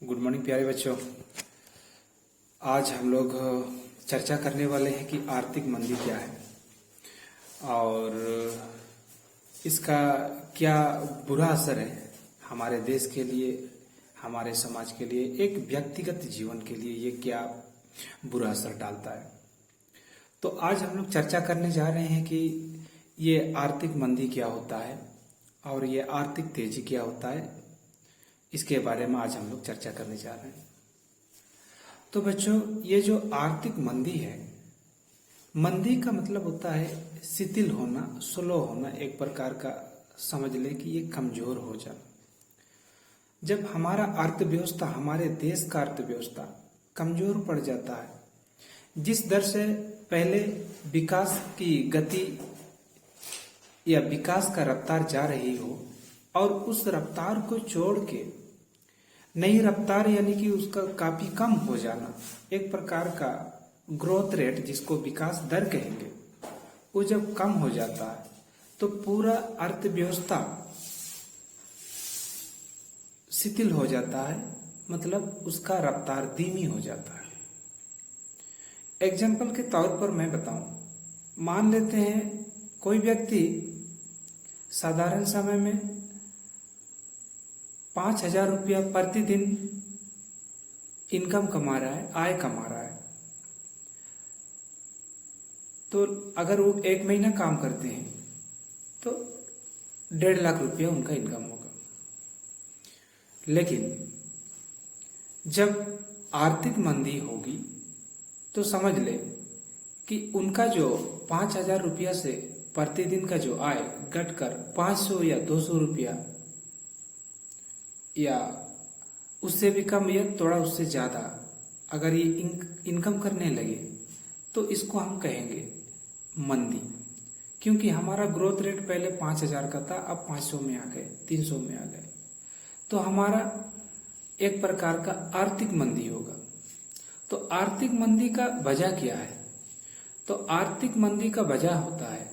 Good morning प्यारे बच्चों। आज हम लोग चर्चा करने वाले हैं कि आर्थिक मंदी क्या है और इसका क्या बुरा असर है हमारे देश के लिए, हमारे समाज के लिए, एक व्यक्तिगत जीवन के लिए ये क्या बुरा असर डालता है। तो आज हम लोग चर्चा करने जा रहे हैं कि ये आर्थिक मंदी क्या होता है और ये आर्थिक तेजी क्या होता है। इसके बारे में आज हम लोग चर्चा करने जा रहे हैं। तो बच्चों, ये जो आर्थिक मंदी है, मंदी का मतलब होता है शिथिल होना, स्लो होना, एक प्रकार का समझ ले कि ये कमजोर हो जाना। जब हमारा अर्थव्यवस्था, हमारे देश का अर्थव्यवस्था कमजोर पड़ जाता है, जिस दर से पहले विकास की गति या विकास का रफ्तार जा रही हो और उस रफ्तार को छोड़ के नई रफ्तार यानी कि उसका काफी कम हो जाना, एक प्रकार का ग्रोथ रेट जिसको विकास दर कहेंगे, वो जब कम हो जाता है तो पूरा अर्थव्यवस्था शिथिल हो जाता है, मतलब उसका रफ्तार धीमी हो जाता है। एग्जाम्पल के तौर पर मैं बताऊं, मान लेते हैं कोई व्यक्ति साधारण समय में 5,000 रुपया प्रतिदिन इनकम कमा रहा है, आय कमा रहा है। तो अगर वो 1 महीना काम करते हैं तो 1.5 लाख रुपया उनका इनकम होगा। लेकिन जब आर्थिक मंदी होगी तो समझ ले कि उनका जो 5,000 रुपया से प्रतिदिन का जो आय घटकर 500 या 200 रुपया या उससे भी कम या थोड़ा उससे ज्यादा अगर ये इनकम करने लगे तो इसको हम कहेंगे मंदी। क्योंकि हमारा ग्रोथ रेट पहले 5,000 का था, अब 500 में आ गए, 300 में आ गए, तो हमारा एक प्रकार का आर्थिक मंदी होगा। तो आर्थिक मंदी का वजह क्या है? तो आर्थिक मंदी का वजह होता है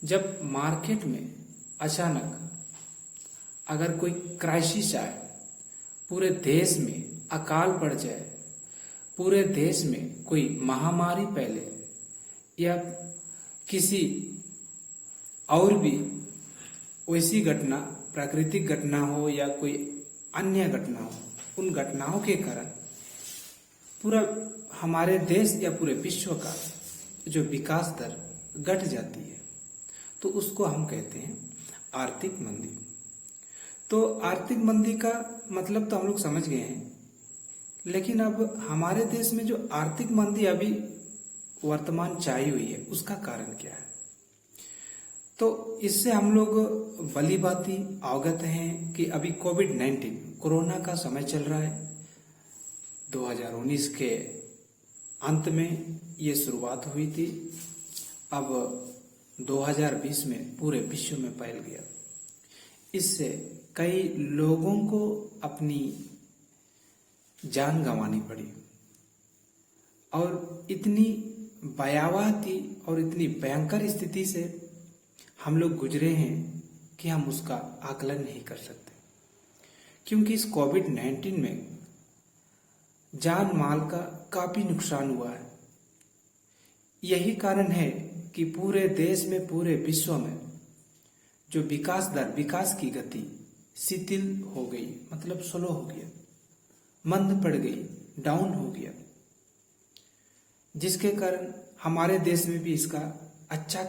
जब मार्केट में अचानक अगर कोई क्राइसिस आए, पूरे देश में अकाल पड़ जाए, पूरे देश में कोई महामारी फैले या किसी और भी वैसी घटना, प्राकृतिक घटना हो या कोई अन्य घटना हो, उन घटनाओं के कारण पूरा हमारे देश या पूरे विश्व का जो विकास दर घट जाती है, तो उसको हम कहते हैं आर्थिक मंदी। तो आर्थिक मंदी का मतलब तो हम लोग समझ गए हैं, लेकिन अब हमारे देश में जो आर्थिक मंदी अभी वर्तमान छाई हुई है, उसका कारण क्या है? तो इससे हम लोग भली भांति अवगत हैं कि अभी कोविड-19 कोरोना का समय चल रहा है। 2019 के अंत में ये शुरुआत हुई थी, अब 2020 में पूरे विश्व में फैल गया। इससे कई लोगों को अपनी जान गंवानी पड़ी और इतनी भयावह थी और इतनी भयंकर स्थिति से हम लोग गुजरे हैं कि हम उसका आकलन नहीं कर सकते। क्योंकि इस कोविड-19 में जान माल का काफी नुकसान हुआ है। यही कारण है कि पूरे देश में, पूरे विश्व में जो विकास दर, विकास की गति शिथिल हो गई, मतलब स्लो हो गया, मंद पड़ गई, डाउन हो गया, जिसके कारण हमारे देश में भी इसका अच्छा